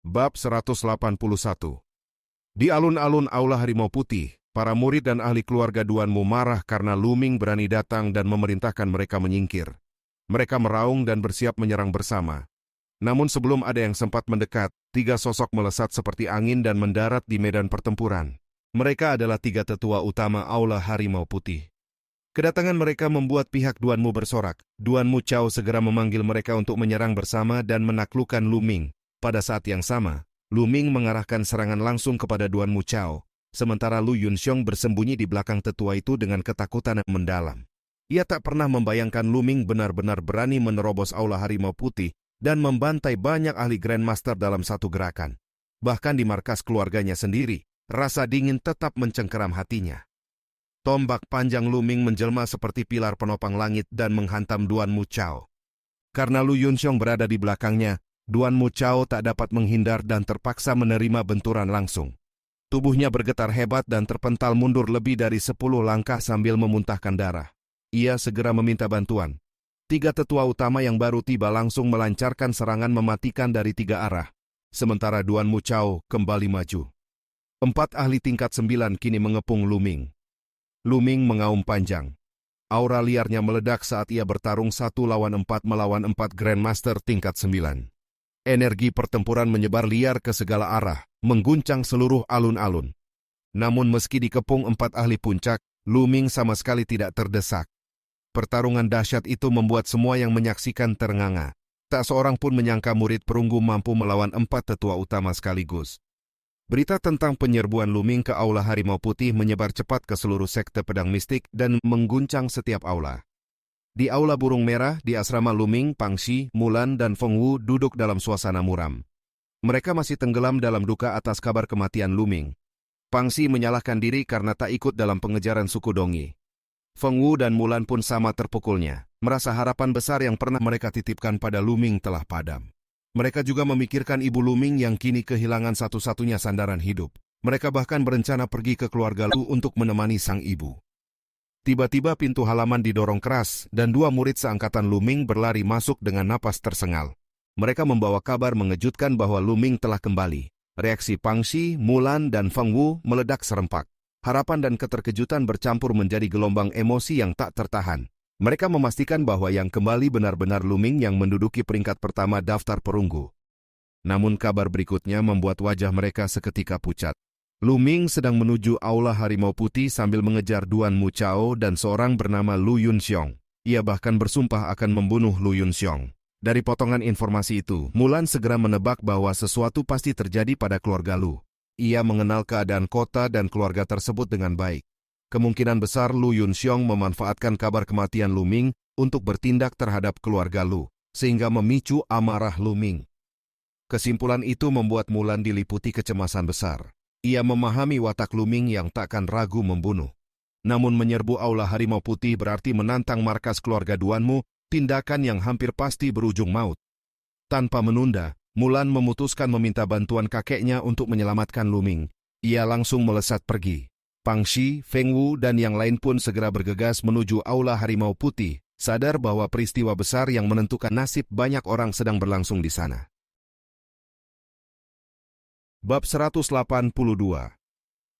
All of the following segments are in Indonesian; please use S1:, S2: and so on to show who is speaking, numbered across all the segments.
S1: Bab 181. Di alun-alun Aula Harimau Putih, para murid dan ahli keluarga Duan Mu marah karena Lu Ming berani datang dan memerintahkan mereka menyingkir. Mereka meraung dan bersiap menyerang bersama. Namun sebelum ada yang sempat mendekat, tiga sosok melesat seperti angin dan mendarat di medan pertempuran. Mereka adalah tiga tetua utama Aula Harimau Putih. Kedatangan mereka membuat pihak Duan Mu bersorak. Duan Mu Chao segera memanggil mereka untuk menyerang bersama dan menaklukkan Lu Ming. Pada saat yang sama, Lu Ming mengarahkan serangan langsung kepada Duan Mu Chao, sementara Lu Yunxiong bersembunyi di belakang tetua itu dengan ketakutan yang mendalam. Ia tak pernah membayangkan Lu Ming benar-benar berani menerobos Aula Harimau Putih dan membantai banyak ahli Grandmaster dalam satu gerakan. Bahkan di markas keluarganya sendiri, rasa dingin tetap mencengkeram hatinya. Tombak panjang Lu Ming menjelma seperti pilar penopang langit dan menghantam Duan Mu Chao. Karena Lu Yunxiong berada di belakangnya, Duan Mu Chao tak dapat menghindar dan terpaksa menerima benturan langsung. Tubuhnya bergetar hebat dan terpental mundur lebih dari 10 langkah sambil memuntahkan darah. Ia segera meminta bantuan. Tiga tetua utama yang baru tiba langsung melancarkan serangan mematikan dari tiga arah. Sementara Duan Mu Chao kembali maju. 4 ahli tingkat 9 kini mengepung Lu Ming. Lu Ming mengaum panjang. Aura liarnya meledak saat ia bertarung 1 lawan 4 melawan 4 Grandmaster tingkat 9. Energi pertempuran menyebar liar ke segala arah, mengguncang seluruh alun-alun. Namun meski dikepung 4 ahli puncak, Lu Ming sama sekali tidak terdesak. Pertarungan dahsyat itu membuat semua yang menyaksikan ternganga. Tak seorang pun menyangka murid perunggu mampu melawan 4 tetua utama sekaligus. Berita tentang penyerbuan Lu Ming ke Aula Harimau Putih menyebar cepat ke seluruh sekte pedang mistik dan mengguncang setiap aula. Di Aula Burung Merah, di asrama Lu Ming, Pang Xi, Mulan, dan Feng Wu duduk dalam suasana muram. Mereka masih tenggelam dalam duka atas kabar kematian Lu Ming. Pang Xi menyalahkan diri karena tak ikut dalam pengejaran suku Dongi. Feng Wu dan Mulan pun sama terpukulnya, merasa harapan besar yang pernah mereka titipkan pada Lu Ming telah padam. Mereka juga memikirkan ibu Lu Ming yang kini kehilangan satu-satunya sandaran hidup. Mereka bahkan berencana pergi ke keluarga Lu untuk menemani sang ibu. Tiba-tiba pintu halaman didorong keras dan 2 murid seangkatan Lu Ming berlari masuk dengan napas tersengal. Mereka membawa kabar mengejutkan bahwa Lu Ming telah kembali. Reaksi Pang Xi, Mulan, dan Feng Wu meledak serempak. Harapan dan keterkejutan bercampur menjadi gelombang emosi yang tak tertahan. Mereka memastikan bahwa yang kembali benar-benar Lu Ming yang menduduki peringkat pertama daftar perunggu. Namun kabar berikutnya membuat wajah mereka seketika pucat. Lu Ming sedang menuju Aula Harimau Putih sambil mengejar Duan Mu Chao dan seorang bernama Lu Yunxiong. Ia bahkan bersumpah akan membunuh Lu Yunxiong. Dari potongan informasi itu, Mulan segera menebak bahwa sesuatu pasti terjadi pada keluarga Lu. Ia mengenal keadaan kota dan keluarga tersebut dengan baik. Kemungkinan besar Lu Yunxiong memanfaatkan kabar kematian Lu Ming untuk bertindak terhadap keluarga Lu, sehingga memicu amarah Lu Ming. Kesimpulan itu membuat Mulan diliputi kecemasan besar. Ia memahami watak Lu Ming yang takkan ragu membunuh. Namun menyerbu Aula Harimau Putih berarti menantang markas keluarga Duan Mu, tindakan yang hampir pasti berujung maut. Tanpa menunda, Mulan memutuskan meminta bantuan kakeknya untuk menyelamatkan Lu Ming. Ia langsung melesat pergi. Pang Xi, Feng Wu, dan yang lain pun segera bergegas menuju Aula Harimau Putih, sadar bahwa peristiwa besar yang menentukan nasib banyak orang sedang berlangsung di sana. Bab 182.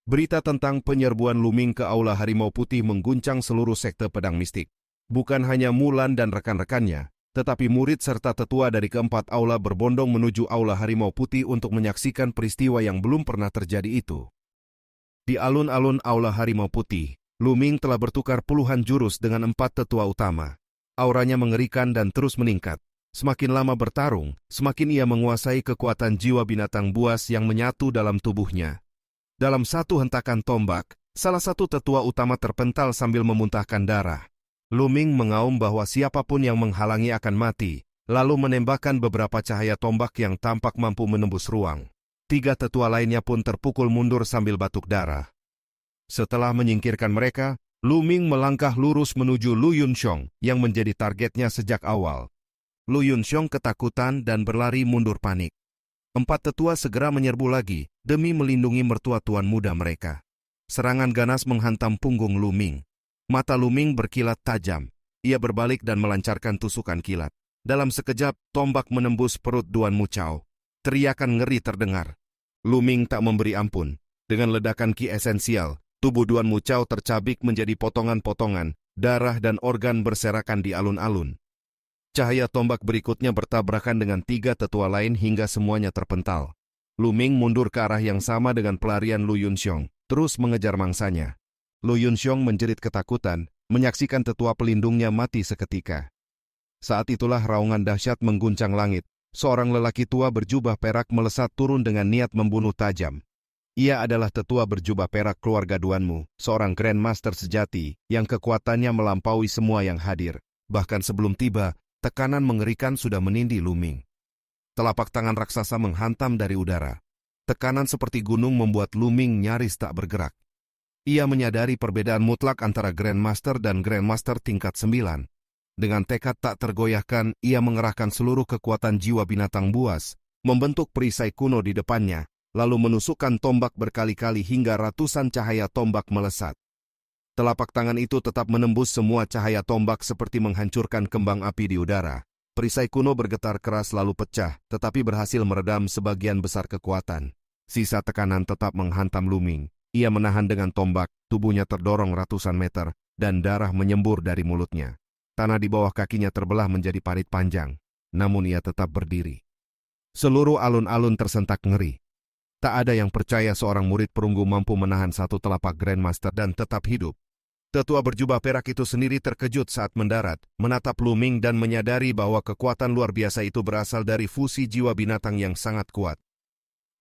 S1: Berita tentang penyerbuan Lu Ming ke Aula Harimau Putih mengguncang seluruh sekte pedang mistik. Bukan hanya Mulan dan rekan-rekannya, tetapi murid serta tetua dari keempat aula berbondong menuju Aula Harimau Putih untuk menyaksikan peristiwa yang belum pernah terjadi itu. Di alun-alun Aula Harimau Putih, Lu Ming telah bertukar puluhan jurus dengan 4 tetua utama. Auranya mengerikan dan terus meningkat. Semakin lama bertarung, semakin ia menguasai kekuatan jiwa binatang buas yang menyatu dalam tubuhnya. Dalam satu hentakan tombak, salah satu tetua utama terpental sambil memuntahkan darah. Lu Ming mengaum bahwa siapapun yang menghalangi akan mati, lalu menembakkan beberapa cahaya tombak yang tampak mampu menembus ruang. 3 tetua lainnya pun terpukul mundur sambil batuk darah. Setelah menyingkirkan mereka, Lu Ming melangkah lurus menuju Lu Yunxiong yang menjadi targetnya sejak awal. Lu Yunxiong ketakutan dan berlari mundur panik. 4 tetua segera menyerbu lagi demi melindungi mertua tuan muda mereka. Serangan ganas menghantam punggung Lu Ming. Mata Lu Ming berkilat tajam. Ia berbalik dan melancarkan tusukan kilat. Dalam sekejap, tombak menembus perut Duan Mu Chao. Teriakan ngeri terdengar. Lu Ming tak memberi ampun. Dengan ledakan ki esensial, tubuh Duan Mu Chao tercabik menjadi potongan-potongan, darah dan organ berserakan di alun-alun. Cahaya tombak berikutnya bertabrakan dengan 3 tetua lain hingga semuanya terpental. Lu Ming mundur ke arah yang sama dengan pelarian Lu Yunxiong, terus mengejar mangsanya. Lu Yunxiong menjerit ketakutan, menyaksikan tetua pelindungnya mati seketika. Saat itulah raungan dahsyat mengguncang langit. Seorang lelaki tua berjubah perak melesat turun dengan niat membunuh tajam. Ia adalah tetua berjubah perak keluarga Duan Mu, seorang Grandmaster sejati yang kekuatannya melampaui semua yang hadir. Bahkan sebelum tiba, tekanan mengerikan sudah menindih Lu Ming. Telapak tangan raksasa menghantam dari udara. Tekanan seperti gunung membuat Lu Ming nyaris tak bergerak. Ia menyadari perbedaan mutlak antara Grandmaster dan Grandmaster tingkat 9. Dengan tekad tak tergoyahkan, ia mengerahkan seluruh kekuatan jiwa binatang buas, membentuk perisai kuno di depannya, lalu menusukkan tombak berkali-kali hingga ratusan cahaya tombak melesat. Telapak tangan itu tetap menembus semua cahaya tombak seperti menghancurkan kembang api di udara. Perisai kuno bergetar keras lalu pecah, tetapi berhasil meredam sebagian besar kekuatan. Sisa tekanan tetap menghantam Lu Ming. Ia menahan dengan tombak, tubuhnya terdorong ratusan meter, dan darah menyembur dari mulutnya. Tanah di bawah kakinya terbelah menjadi parit panjang, namun ia tetap berdiri. Seluruh alun-alun tersentak ngeri. Tak ada yang percaya seorang murid perunggu mampu menahan satu telapak Grandmaster dan tetap hidup. Tetua berjubah perak itu sendiri terkejut saat mendarat, menatap Lu Ming dan menyadari bahwa kekuatan luar biasa itu berasal dari fusi jiwa binatang yang sangat kuat.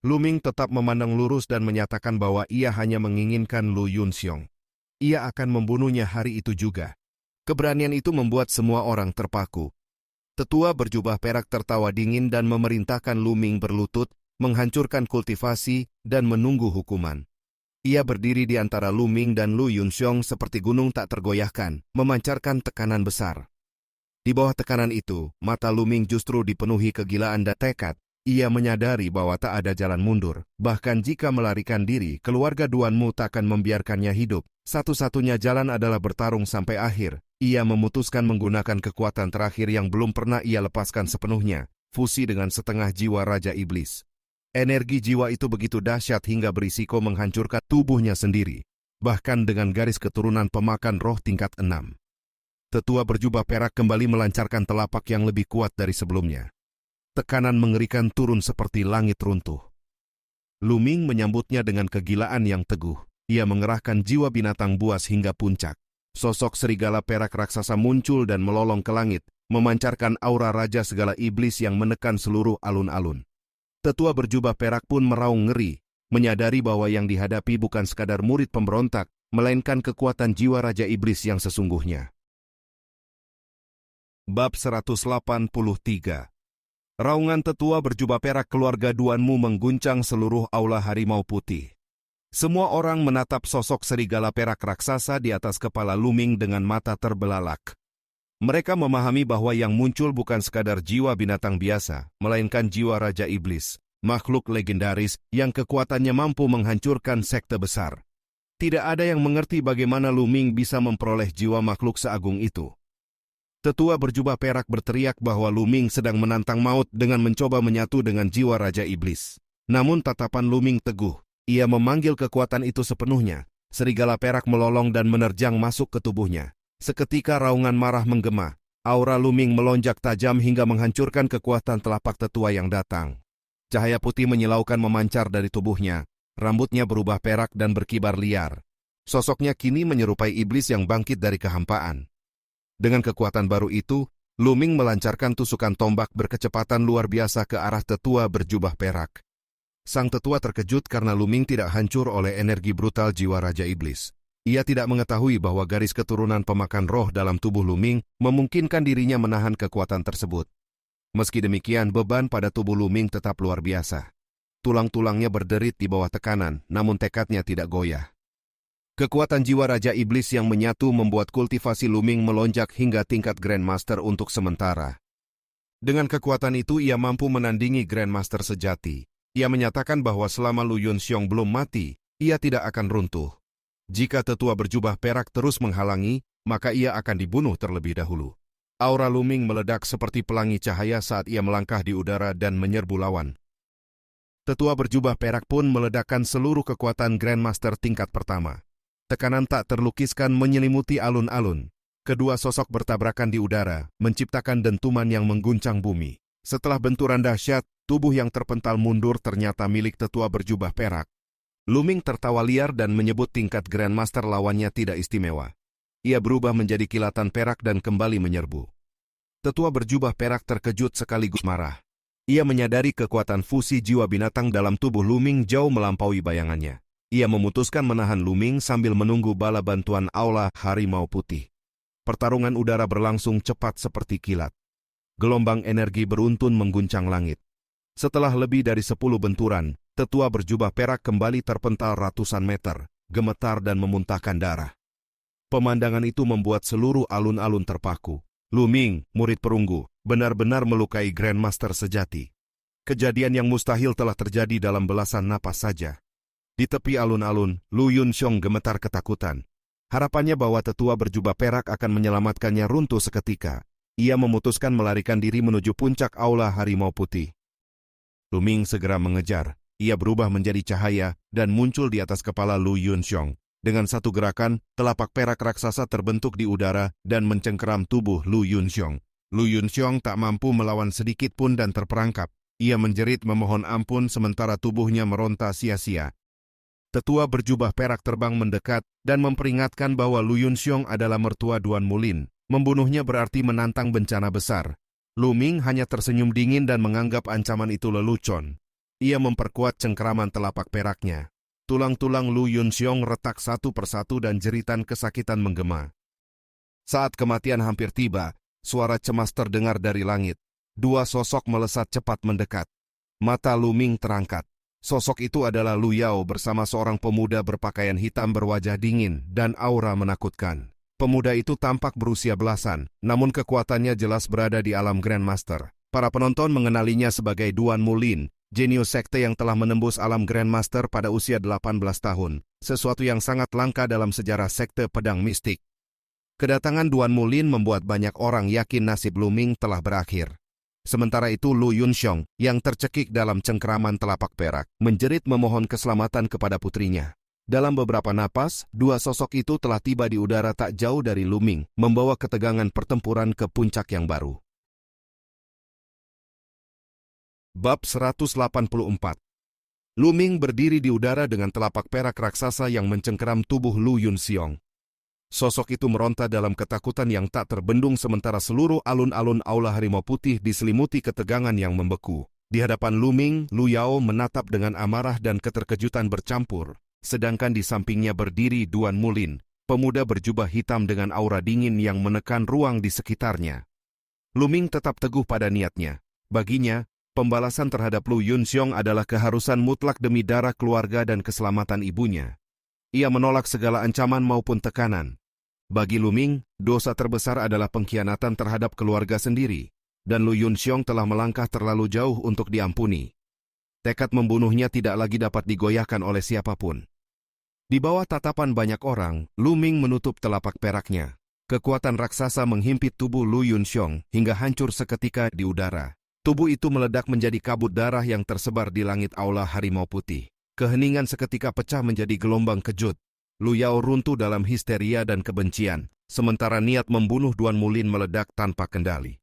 S1: Lu Ming tetap memandang lurus dan menyatakan bahwa ia hanya menginginkan Lu Yunxiong. Ia akan membunuhnya hari itu juga. Keberanian itu membuat semua orang terpaku. Tetua berjubah perak tertawa dingin dan memerintahkan Lu Ming berlutut, menghancurkan kultivasi, dan menunggu hukuman. Ia berdiri di antara Lu Ming dan Lu Yunxiong seperti gunung tak tergoyahkan, memancarkan tekanan besar. Di bawah tekanan itu, mata Lu Ming justru dipenuhi kegilaan dan tekad. Ia menyadari bahwa tak ada jalan mundur. Bahkan jika melarikan diri, keluarga Duan Mu tak akan membiarkannya hidup. Satu-satunya jalan adalah bertarung sampai akhir. Ia memutuskan menggunakan kekuatan terakhir yang belum pernah ia lepaskan sepenuhnya, fusi dengan setengah jiwa Raja Iblis. Energi jiwa itu begitu dahsyat hingga berisiko menghancurkan tubuhnya sendiri, bahkan dengan garis keturunan pemakan roh tingkat 6. Tetua berjubah perak kembali melancarkan telapak yang lebih kuat dari sebelumnya. Tekanan mengerikan turun seperti langit runtuh. Lu Ming menyambutnya dengan kegilaan yang teguh. Ia mengerahkan jiwa binatang buas hingga puncak. Sosok serigala perak raksasa muncul dan melolong ke langit, memancarkan aura raja segala iblis yang menekan seluruh alun-alun. Tetua berjubah perak pun meraung ngeri, menyadari bahwa yang dihadapi bukan sekadar murid pemberontak, melainkan kekuatan jiwa raja iblis yang sesungguhnya. Bab 183. Raungan tetua berjubah perak keluarga Duan Mu mengguncang seluruh aula Harimau Putih. Semua orang menatap sosok serigala perak raksasa di atas kepala Lu Ming dengan mata terbelalak. Mereka memahami bahwa yang muncul bukan sekadar jiwa binatang biasa, melainkan jiwa Raja Iblis, makhluk legendaris yang kekuatannya mampu menghancurkan sekte besar. Tidak ada yang mengerti bagaimana Lu Ming bisa memperoleh jiwa makhluk seagung itu. Tetua berjubah perak berteriak bahwa Lu Ming sedang menantang maut dengan mencoba menyatu dengan jiwa Raja Iblis. Namun tatapan Lu Ming teguh. Ia memanggil kekuatan itu sepenuhnya. Serigala perak melolong dan menerjang masuk ke tubuhnya. Seketika raungan marah menggema. Aura Lu Ming melonjak tajam hingga menghancurkan kekuatan telapak tetua yang datang. Cahaya putih menyilaukan memancar dari tubuhnya. Rambutnya berubah perak dan berkibar liar. Sosoknya kini menyerupai iblis yang bangkit dari kehampaan. Dengan kekuatan baru itu, Lu Ming melancarkan tusukan tombak berkecepatan luar biasa ke arah tetua berjubah perak. Sang tetua terkejut karena Lu Ming tidak hancur oleh energi brutal jiwa Raja Iblis. Ia tidak mengetahui bahwa garis keturunan pemakan roh dalam tubuh Lu Ming memungkinkan dirinya menahan kekuatan tersebut. Meski demikian, beban pada tubuh Lu Ming tetap luar biasa. Tulang-tulangnya berderit di bawah tekanan, namun tekadnya tidak goyah. Kekuatan jiwa Raja Iblis yang menyatu membuat kultivasi Lu Ming melonjak hingga tingkat Grandmaster untuk sementara. Dengan kekuatan itu ia mampu menandingi Grandmaster sejati. Ia menyatakan bahwa selama Lu Yunxiong belum mati, ia tidak akan runtuh. Jika tetua berjubah perak terus menghalangi, maka ia akan dibunuh terlebih dahulu. Aura Lu Ming meledak seperti pelangi cahaya saat ia melangkah di udara dan menyerbu lawan. Tetua berjubah perak pun meledakkan seluruh kekuatan Grandmaster tingkat pertama. Tekanan tak terlukiskan menyelimuti alun-alun. Kedua sosok bertabrakan di udara, menciptakan dentuman yang mengguncang bumi. Setelah benturan dahsyat, tubuh yang terpental mundur ternyata milik tetua berjubah perak. Luming tertawa liar dan menyebut tingkat Grandmaster lawannya tidak istimewa. Ia berubah menjadi kilatan perak dan kembali menyerbu. Tetua berjubah perak terkejut sekaligus marah. Ia menyadari kekuatan fusi jiwa binatang dalam tubuh Luming jauh melampaui bayangannya. Ia memutuskan menahan Luming sambil menunggu bala bantuan aula harimau putih. Pertarungan udara berlangsung cepat seperti kilat. Gelombang energi beruntun mengguncang langit. Setelah lebih dari 10 benturan, tetua berjubah perak kembali terpental ratusan meter, gemetar dan memuntahkan darah. Pemandangan itu membuat seluruh alun-alun terpaku. Luming, murid perunggu, benar-benar melukai Grandmaster sejati. Kejadian yang mustahil telah terjadi dalam belasan napas saja. Di tepi alun-alun, Lu Yunxiong gemetar ketakutan. Harapannya bahwa tetua berjubah perak akan menyelamatkannya runtuh seketika. Ia memutuskan melarikan diri menuju puncak aula harimau putih. Luming segera mengejar. Ia berubah menjadi cahaya dan muncul di atas kepala Lu Yunxiong. Dengan satu gerakan, telapak perak raksasa terbentuk di udara dan mencengkeram tubuh Lu Yunxiong. Lu Yunxiong tak mampu melawan sedikit pun dan terperangkap. Ia menjerit memohon ampun sementara tubuhnya meronta sia-sia. Tetua berjubah perak terbang mendekat dan memperingatkan bahwa Lu Yunxiong adalah mertua Duan Mulin. Membunuhnya berarti menantang bencana besar. Luming hanya tersenyum dingin dan menganggap ancaman itu lelucon. Ia memperkuat cengkeraman telapak peraknya. Tulang-tulang Lu Yunxiong retak satu persatu dan jeritan kesakitan menggema. Saat kematian hampir tiba, suara cemas terdengar dari langit. Dua sosok melesat cepat mendekat. Mata Luming terangkat. Sosok itu adalah Lu Yao bersama seorang pemuda berpakaian hitam berwajah dingin dan aura menakutkan. Pemuda itu tampak berusia belasan, namun kekuatannya jelas berada di alam Grandmaster. Para penonton mengenalinya sebagai Duan Mulin, jenius sekte yang telah menembus alam Grandmaster pada usia 18 tahun, sesuatu yang sangat langka dalam sejarah sekte pedang mistik. Kedatangan Duan Mulin membuat banyak orang yakin nasib Luming telah berakhir. Sementara itu Lu Yunxiong, yang tercekik dalam cengkeraman telapak perak, menjerit memohon keselamatan kepada putrinya. Dalam beberapa napas, dua sosok itu telah tiba di udara tak jauh dari Luming, membawa ketegangan pertempuran ke puncak yang baru. Bab 184. Luming berdiri di udara dengan telapak perak raksasa yang mencengkeram tubuh Lu Yunxiong. Sosok itu meronta dalam ketakutan yang tak terbendung sementara seluruh alun-alun aula harimau putih diselimuti ketegangan yang membeku. Di hadapan Luming, Lu Yao menatap dengan amarah dan keterkejutan bercampur, sedangkan di sampingnya berdiri Duan Mulin, pemuda berjubah hitam dengan aura dingin yang menekan ruang di sekitarnya. Luming tetap teguh pada niatnya. Baginya, pembalasan terhadap Lu Yunxiong adalah keharusan mutlak demi darah keluarga dan keselamatan ibunya. Ia menolak segala ancaman maupun tekanan. Bagi Luming, dosa terbesar adalah pengkhianatan terhadap keluarga sendiri, dan Lu Yunxiong telah melangkah terlalu jauh untuk diampuni. Tekad membunuhnya tidak lagi dapat digoyahkan oleh siapapun. Di bawah tatapan banyak orang, Luming menutup telapak peraknya. Kekuatan raksasa menghimpit tubuh Lu Yunxiong hingga hancur seketika di udara. Tubuh itu meledak menjadi kabut darah yang tersebar di langit aula harimau putih. Keheningan seketika pecah menjadi gelombang kejut. Lu Yao runtuh dalam histeria dan kebencian, sementara niat membunuh Duan Mulin meledak tanpa kendali.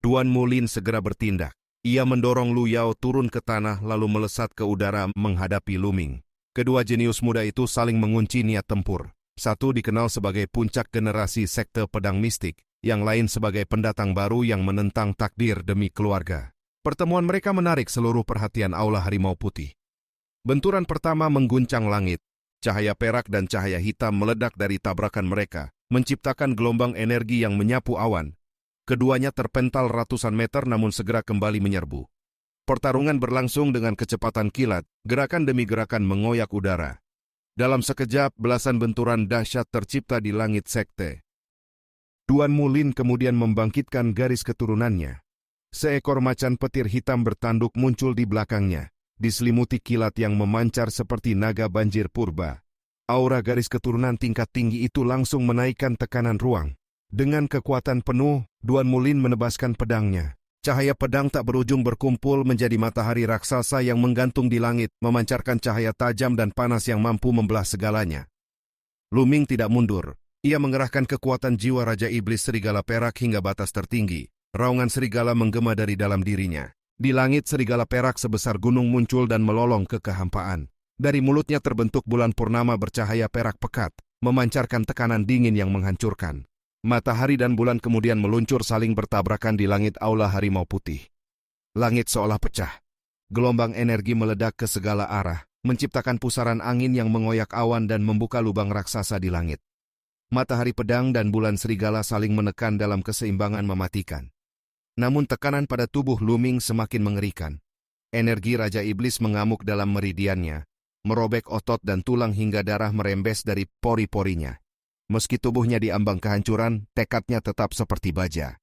S1: Duan Mulin segera bertindak. Ia mendorong Lu Yao turun ke tanah lalu melesat ke udara menghadapi Luming. Kedua jenius muda itu saling mengunci niat tempur. Satu dikenal sebagai puncak generasi sekte pedang mistik, yang lain sebagai pendatang baru yang menentang takdir demi keluarga. Pertemuan mereka menarik seluruh perhatian aula harimau putih. Benturan pertama mengguncang langit. Cahaya perak dan cahaya hitam meledak dari tabrakan mereka, menciptakan gelombang energi yang menyapu awan. Keduanya terpental ratusan meter namun segera kembali menyerbu. Pertarungan berlangsung dengan kecepatan kilat, gerakan demi gerakan mengoyak udara. Dalam sekejap, belasan benturan dahsyat tercipta di langit sekte. Duan Mulin kemudian membangkitkan garis keturunannya. Seekor macan petir hitam bertanduk muncul di belakangnya, diselimuti kilat yang memancar seperti naga banjir purba. Aura garis keturunan tingkat tinggi itu langsung menaikkan tekanan ruang. Dengan kekuatan penuh, Duan Mulin menebaskan pedangnya. Cahaya pedang tak berujung berkumpul menjadi matahari raksasa yang menggantung di langit, memancarkan cahaya tajam dan panas yang mampu membelah segalanya. Lu-Ming tidak mundur. Ia mengerahkan kekuatan jiwa Raja Iblis Serigala Perak hingga batas tertinggi. Raungan serigala menggema dari dalam dirinya. Di langit serigala perak sebesar gunung muncul dan melolong ke kehampaan. Dari mulutnya terbentuk bulan purnama bercahaya perak pekat, memancarkan tekanan dingin yang menghancurkan. Matahari dan bulan kemudian meluncur saling bertabrakan di langit aula harimau putih. Langit seolah pecah. Gelombang energi meledak ke segala arah, menciptakan pusaran angin yang mengoyak awan dan membuka lubang raksasa di langit. Matahari pedang dan bulan serigala saling menekan dalam keseimbangan mematikan. Namun tekanan pada tubuh Lu-Ming semakin mengerikan. Energi Raja Iblis mengamuk dalam meridiannya, merobek otot dan tulang hingga darah merembes dari pori-porinya. Meski tubuhnya diambang kehancuran, tekadnya tetap seperti baja.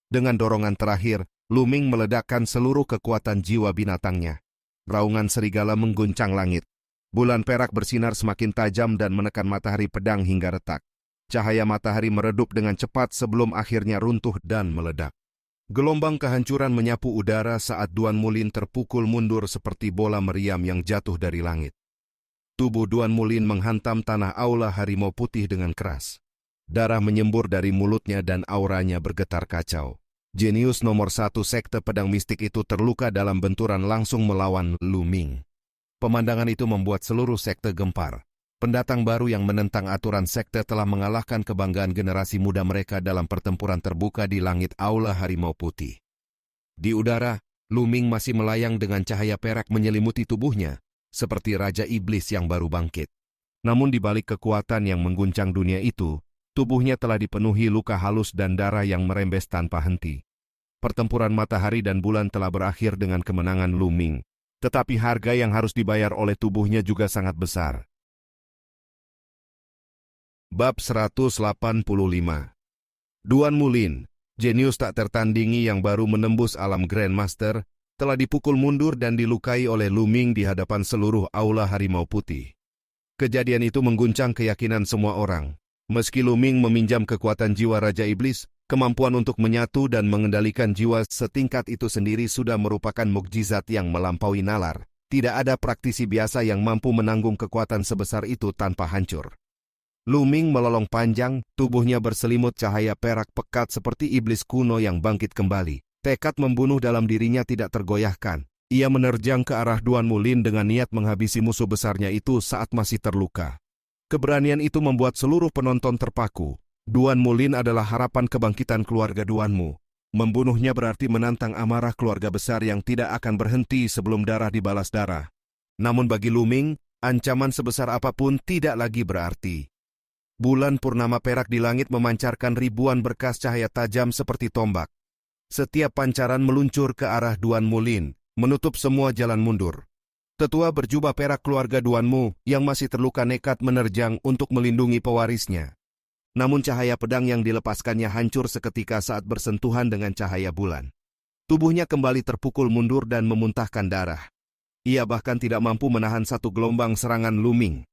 S1: Dengan dorongan terakhir, Lu-Ming meledakkan seluruh kekuatan jiwa binatangnya. Raungan serigala mengguncang langit. Bulan perak bersinar semakin tajam dan menekan matahari pedang hingga retak. Cahaya matahari meredup dengan cepat sebelum akhirnya runtuh dan meledak. Gelombang kehancuran menyapu udara saat Duan Mulin terpukul mundur seperti bola meriam yang jatuh dari langit. Tubuh Duan Mulin menghantam tanah aula harimau putih dengan keras. Darah menyembur dari mulutnya dan auranya bergetar kacau. Jenius nomor 1 sekte pedang mistik itu terluka dalam benturan langsung melawan Lu-Ming. Pemandangan itu membuat seluruh sekte gempar. Pendatang baru yang menentang aturan sekte telah mengalahkan kebanggaan generasi muda mereka dalam pertempuran terbuka di langit aula harimau putih. Di udara, Lu-Ming masih melayang dengan cahaya perak menyelimuti tubuhnya, seperti Raja Iblis yang baru bangkit. Namun di balik kekuatan yang mengguncang dunia itu, tubuhnya telah dipenuhi luka halus dan darah yang merembes tanpa henti. Pertempuran matahari dan bulan telah berakhir dengan kemenangan Lu-Ming, tetapi harga yang harus dibayar oleh tubuhnya juga sangat besar. Bab 185. Duan Mulin, jenius tak tertandingi yang baru menembus alam Grandmaster, telah dipukul mundur dan dilukai oleh Lu-Ming di hadapan seluruh aula harimau putih. Kejadian itu mengguncang keyakinan semua orang. Meski Lu-Ming meminjam kekuatan jiwa Raja Iblis, kemampuan untuk menyatu dan mengendalikan jiwa setingkat itu sendiri sudah merupakan mukjizat yang melampaui nalar. Tidak ada praktisi biasa yang mampu menanggung kekuatan sebesar itu tanpa hancur. Lu-Ming melolong panjang, tubuhnya berselimut cahaya perak pekat seperti iblis kuno yang bangkit kembali. Tekad membunuh dalam dirinya tidak tergoyahkan. Ia menerjang ke arah Duan Mulin dengan niat menghabisi musuh besarnya itu saat masih terluka. Keberanian itu membuat seluruh penonton terpaku. Duan Mulin adalah harapan kebangkitan keluarga Duanmu. Membunuhnya berarti menantang amarah keluarga besar yang tidak akan berhenti sebelum darah dibalas darah. Namun bagi Lu-Ming, ancaman sebesar apapun tidak lagi berarti. Bulan purnama perak di langit memancarkan ribuan berkas cahaya tajam seperti tombak. Setiap pancaran meluncur ke arah Duan Mulin, menutup semua jalan mundur. Tetua berjubah perak keluarga Duanmu yang masih terluka nekat menerjang untuk melindungi pewarisnya. Namun cahaya pedang yang dilepaskannya hancur seketika saat bersentuhan dengan cahaya bulan. Tubuhnya kembali terpukul mundur dan memuntahkan darah. Ia bahkan tidak mampu menahan satu gelombang serangan Lu-Ming.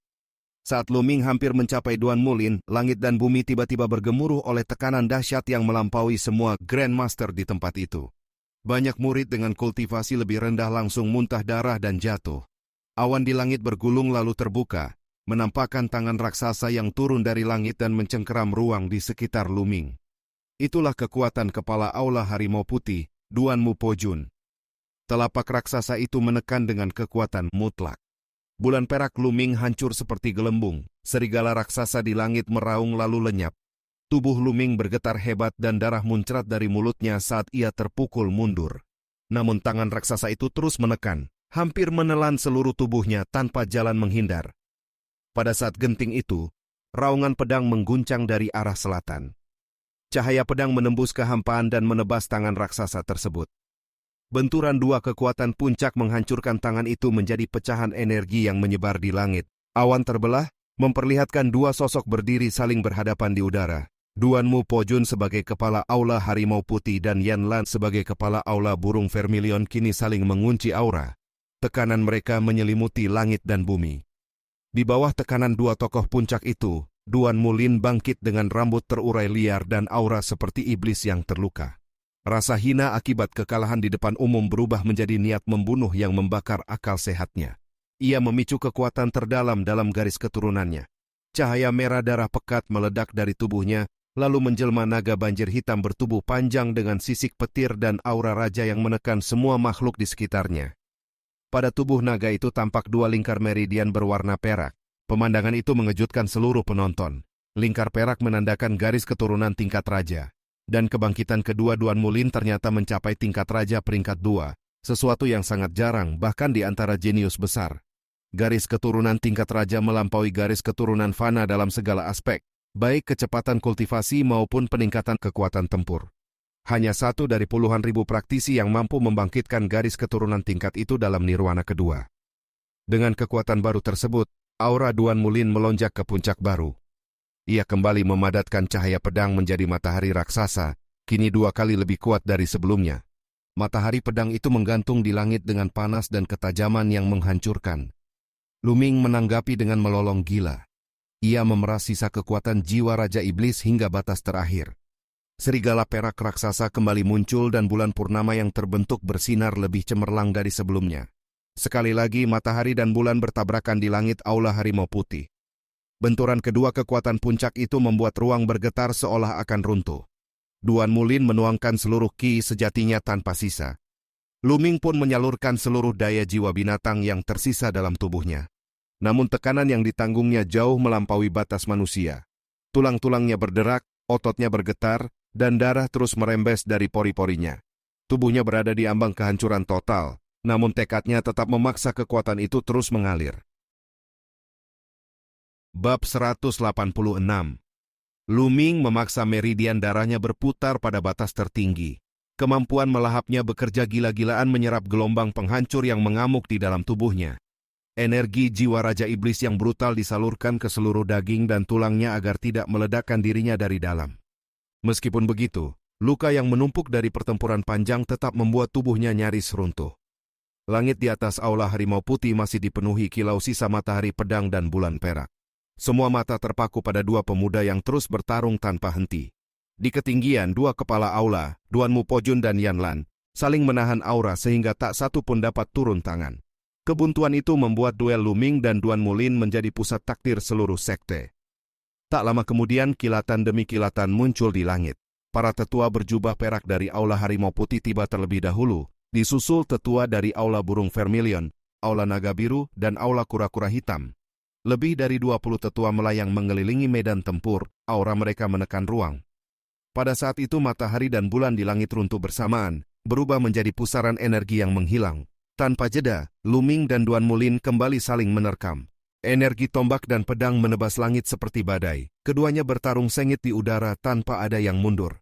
S1: Saat Lu-Ming hampir mencapai Duan Mulin, langit dan bumi tiba-tiba bergemuruh oleh tekanan dahsyat yang melampaui semua Grandmaster di tempat itu. Banyak murid dengan kultivasi lebih rendah langsung muntah darah dan jatuh. Awan di langit bergulung lalu terbuka, menampakkan tangan raksasa yang turun dari langit dan mencengkeram ruang di sekitar Lu-Ming. Itulah kekuatan kepala aula harimau putih, Duan Mu Po-jun. Telapak raksasa itu menekan dengan kekuatan mutlak. Bulan perak Lu-Ming hancur seperti gelembung. Serigala raksasa di langit meraung lalu lenyap. Tubuh Lu-Ming bergetar hebat dan darah muncrat dari mulutnya saat ia terpukul mundur. Namun tangan raksasa itu terus menekan, hampir menelan seluruh tubuhnya tanpa jalan menghindar. Pada saat genting itu, raungan pedang mengguncang dari arah selatan. Cahaya pedang menembus kehampaan dan menebas tangan raksasa tersebut. Benturan dua kekuatan puncak menghancurkan tangan itu menjadi pecahan energi yang menyebar di langit. Awan terbelah, memperlihatkan dua sosok berdiri saling berhadapan di udara. Duan Mu Po-jun sebagai kepala aula harimau putih dan Yan Lan sebagai kepala aula burung vermilion kini saling mengunci aura. Tekanan mereka menyelimuti langit dan bumi. Di bawah tekanan dua tokoh puncak itu, Duan Mulin bangkit dengan rambut terurai liar dan aura seperti iblis yang terluka. Rasa hina akibat kekalahan di depan umum berubah menjadi niat membunuh yang membakar akal sehatnya. Ia memicu kekuatan terdalam dalam garis keturunannya. Cahaya merah darah pekat meledak dari tubuhnya, lalu menjelma naga banjir hitam bertubuh panjang dengan sisik petir dan aura raja yang menekan semua makhluk di sekitarnya. Pada tubuh naga itu tampak dua lingkar meridian berwarna perak. Pemandangan itu mengejutkan seluruh penonton. Lingkar perak menandakan garis keturunan tingkat raja. Dan kebangkitan kedua Duan Mulin ternyata mencapai tingkat raja peringkat 2, sesuatu yang sangat jarang bahkan di antara jenius besar. Garis keturunan tingkat raja melampaui garis keturunan fana dalam segala aspek, baik kecepatan kultivasi maupun peningkatan kekuatan tempur. Hanya satu dari puluhan ribu praktisi yang mampu membangkitkan garis keturunan tingkat itu dalam nirwana kedua. Dengan kekuatan baru tersebut, aura Duan Mulin melonjak ke puncak baru. Ia kembali memadatkan cahaya pedang menjadi matahari raksasa, kini 2 kali lebih kuat dari sebelumnya. Matahari pedang itu menggantung di langit dengan panas dan ketajaman yang menghancurkan. Luming menanggapi dengan melolong gila. Ia memeras sisa kekuatan jiwa Raja Iblis hingga batas terakhir. Serigala perak raksasa kembali muncul dan bulan purnama yang terbentuk bersinar lebih cemerlang dari sebelumnya. Sekali lagi matahari dan bulan bertabrakan di langit aula harimau putih. Benturan kedua kekuatan puncak itu membuat ruang bergetar seolah akan runtuh. Duan Mulin menuangkan seluruh ki sejatinya tanpa sisa. Luming pun menyalurkan seluruh daya jiwa binatang yang tersisa dalam tubuhnya. Namun tekanan yang ditanggungnya jauh melampaui batas manusia. Tulang-tulangnya berderak, ototnya bergetar, dan darah terus merembes dari pori-porinya. Tubuhnya berada di ambang kehancuran total, namun tekadnya tetap memaksa kekuatan itu terus mengalir. Bab 186. Luming memaksa meridian darahnya berputar pada batas tertinggi. Kemampuan melahapnya bekerja gila-gilaan menyerap gelombang penghancur yang mengamuk di dalam tubuhnya. Energi jiwa Raja Iblis yang brutal disalurkan ke seluruh daging dan tulangnya agar tidak meledakkan dirinya dari dalam. Meskipun begitu, luka yang menumpuk dari pertempuran panjang tetap membuat tubuhnya nyaris runtuh. Langit di atas aula harimau putih masih dipenuhi kilau sisa matahari pedang dan bulan perak. Semua mata terpaku pada dua pemuda yang terus bertarung tanpa henti. Di ketinggian dua kepala aula, Duan Mu Pojun dan Yan Lan, saling menahan aura sehingga tak satu pun dapat turun tangan. Kebuntuan itu membuat duel Luming dan Duan Mulin menjadi pusat takdir seluruh sekte. Tak lama kemudian kilatan demi kilatan muncul di langit. Para tetua berjubah perak dari aula harimau putih tiba terlebih dahulu, disusul tetua dari aula burung vermilion, aula naga biru, dan aula kura-kura hitam. Lebih dari 20 tetua melayang mengelilingi medan tempur, aura mereka menekan ruang. Pada saat itu matahari dan bulan di langit runtuh bersamaan, berubah menjadi pusaran energi yang menghilang. Tanpa jeda, Luming dan Duan Mulin kembali saling menerkam. Energi tombak dan pedang menebas langit seperti badai. Keduanya bertarung sengit di udara tanpa ada yang mundur.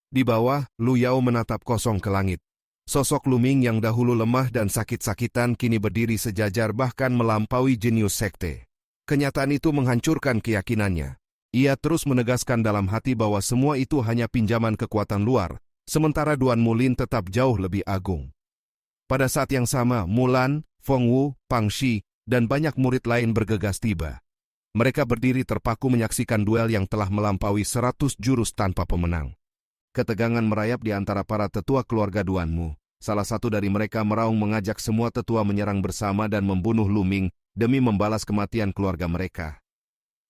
S1: Di bawah, Lu Yao menatap kosong ke langit. Sosok Luming yang dahulu lemah dan sakit-sakitan kini berdiri sejajar bahkan melampaui jenius sekte. Kenyataan itu menghancurkan keyakinannya. Ia terus menegaskan dalam hati bahwa semua itu hanya pinjaman kekuatan luar, sementara Duan Mulin tetap jauh lebih agung. Pada saat yang sama, Mulan, Feng Wu, Pang Shi, dan banyak murid lain bergegas tiba. Mereka berdiri terpaku menyaksikan duel yang telah melampaui 100 jurus tanpa pemenang. Ketegangan merayap di antara para tetua keluarga Duan Mu. Salah satu dari mereka meraung mengajak semua tetua menyerang bersama dan membunuh Luming demi membalas kematian keluarga mereka.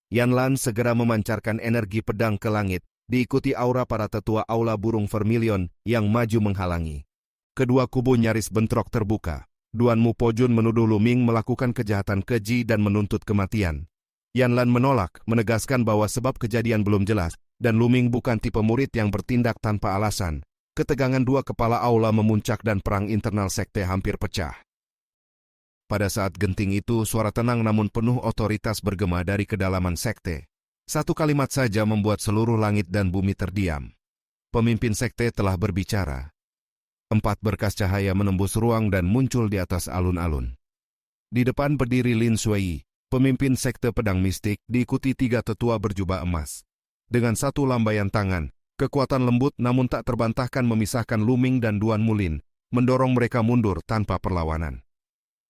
S1: Yan Lan segera memancarkan energi pedang ke langit, diikuti aura para tetua aula burung vermilion yang maju menghalangi. Kedua kubu nyaris bentrok terbuka. Duan Mu Pojun menuduh Luming melakukan kejahatan keji dan menuntut kematian. Yan Lan menolak, menegaskan bahwa sebab kejadian belum jelas, dan Luming bukan tipe murid yang bertindak tanpa alasan. Ketegangan dua kepala aula memuncak dan perang internal sekte hampir pecah. Pada saat genting itu, suara tenang namun penuh otoritas bergema dari kedalaman sekte. Satu kalimat saja membuat seluruh langit dan bumi terdiam. Pemimpin sekte telah berbicara. 4 berkas cahaya menembus ruang dan muncul di atas alun-alun. Di depan berdiri Lin Shui, pemimpin sekte pedang mistik, diikuti 3 tetua berjubah emas. Dengan satu lambaian tangan, kekuatan lembut namun tak terbantahkan memisahkan Luming dan Duan Mulin, mendorong mereka mundur tanpa perlawanan.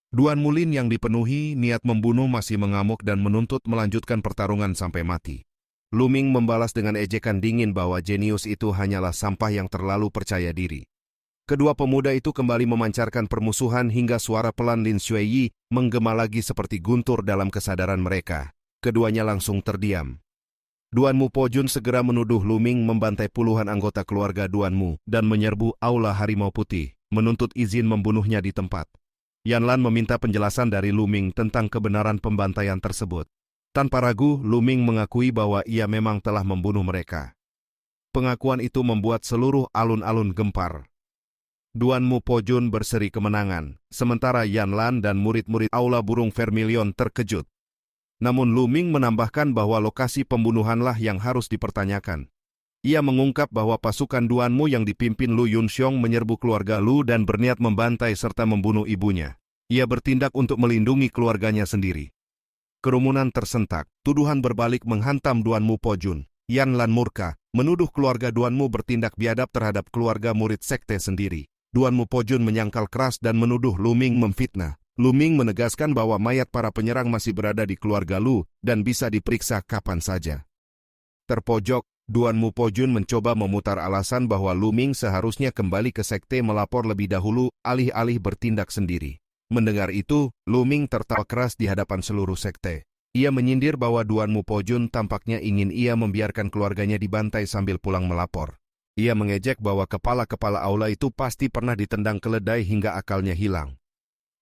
S1: Duan Mulin yang dipenuhi niat membunuh masih mengamuk dan menuntut melanjutkan pertarungan sampai mati. Luming membalas dengan ejekan dingin bahwa jenius itu hanyalah sampah yang terlalu percaya diri. Kedua pemuda itu kembali memancarkan permusuhan hingga suara pelan Lin Xueyi menggema lagi seperti guntur dalam kesadaran mereka. Keduanya langsung terdiam. Duan Mu Po-jun segera menuduh Luming membantai puluhan anggota keluarga Duan Mu dan menyerbu Aula Harimau Putih, menuntut izin membunuhnya di tempat. Yan Lan meminta penjelasan dari Luming tentang kebenaran pembantaian tersebut. Tanpa ragu, Luming mengakui bahwa ia memang telah membunuh mereka. Pengakuan itu membuat seluruh alun-alun gempar. Duan Mu Po-jun berseri kemenangan, sementara Yan Lan dan murid-murid Aula Burung Vermilion terkejut. Namun Luming menambahkan bahwa lokasi pembunuhanlah yang harus dipertanyakan. Ia mengungkap bahwa pasukan Duan Mu yang dipimpin Lu Yunxiong menyerbu keluarga Lu dan berniat membantai serta membunuh ibunya. Ia bertindak untuk melindungi keluarganya sendiri. Kerumunan tersentak, tuduhan berbalik menghantam Duan Mu Po-jun. Yan Lan murka, menuduh keluarga Duan Mu bertindak biadab terhadap keluarga murid sekte sendiri. Duan Mu Po-jun menyangkal keras dan menuduh Luming memfitnah. Luming menegaskan bahwa mayat para penyerang masih berada di keluarga Lu dan bisa diperiksa kapan saja. Terpojok, Duan Mu Po-jun mencoba memutar alasan bahwa Luming seharusnya kembali ke sekte melapor lebih dahulu, alih-alih bertindak sendiri. Mendengar itu, Luming tertawa keras di hadapan seluruh sekte. Ia menyindir bahwa Duan Mu Po-jun tampaknya ingin ia membiarkan keluarganya dibantai sambil pulang melapor. Ia mengejek bahwa kepala-kepala aula itu pasti pernah ditendang keledai hingga akalnya hilang.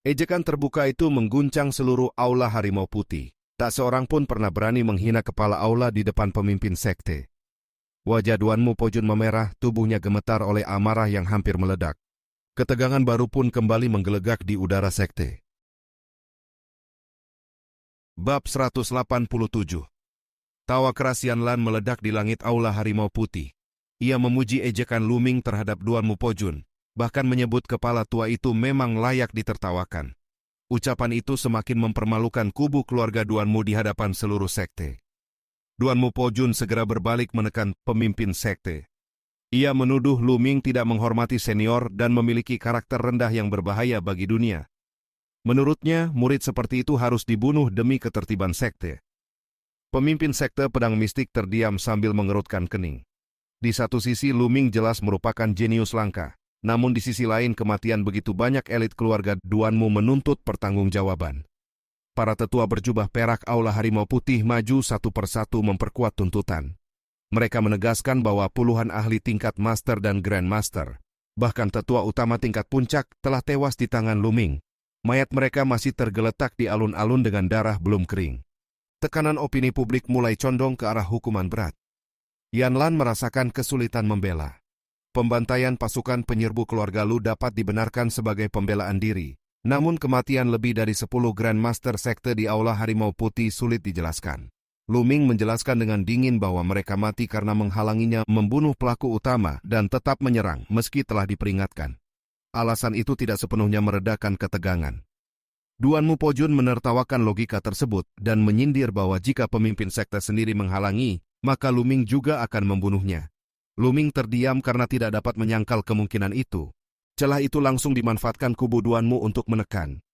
S1: Ejekan terbuka itu mengguncang seluruh Aula Harimau Putih. Tak seorang pun pernah berani menghina kepala aula di depan pemimpin sekte. Wajah Duan Mu Po-jun memerah, tubuhnya gemetar oleh amarah yang hampir meledak. Ketegangan baru pun kembali menggelegak di udara sekte. Bab 187. Tawa keras Yan Lan meledak di langit Aula Harimau Putih. Ia memuji ejekan Luming terhadap Duan Mu Po-jun, bahkan menyebut kepala tua itu memang layak ditertawakan. Ucapan itu semakin mempermalukan kubu keluarga Duan Mu di hadapan seluruh sekte. Duan Mu Po-jun segera berbalik menekan pemimpin sekte. Ia menuduh Luming tidak menghormati senior dan memiliki karakter rendah yang berbahaya bagi dunia. Menurutnya, murid seperti itu harus dibunuh demi ketertiban sekte. Pemimpin sekte pedang mistik terdiam sambil mengerutkan kening. Di satu sisi Luming jelas merupakan jenius langka, namun di sisi lain kematian begitu banyak elit keluarga Duan Mu menuntut pertanggungjawaban. Para tetua berjubah perak Aula Harimau Putih maju satu persatu memperkuat tuntutan. Mereka menegaskan bahwa puluhan ahli tingkat master dan grandmaster, bahkan tetua utama tingkat puncak, telah tewas di tangan Luming. Mayat mereka masih tergeletak di alun-alun dengan darah belum kering. Tekanan opini publik mulai condong ke arah hukuman berat. Yan Lan merasakan kesulitan membela. Pembantaian pasukan penyerbu keluarga Lu dapat dibenarkan sebagai pembelaan diri. Namun kematian lebih dari 10 grandmaster sekte di Aula Harimau Putih sulit dijelaskan. Luming menjelaskan dengan dingin bahwa mereka mati karena menghalanginya membunuh pelaku utama dan tetap menyerang meski telah diperingatkan. Alasan itu tidak sepenuhnya meredakan ketegangan. Duan Mu Po-jun menertawakan logika tersebut dan menyindir bahwa jika pemimpin sekte sendiri menghalangi, maka Luming juga akan membunuhnya. Luming terdiam karena tidak dapat menyangkal kemungkinan itu. Celah itu langsung dimanfaatkan kubu Duan Mu untuk menekan.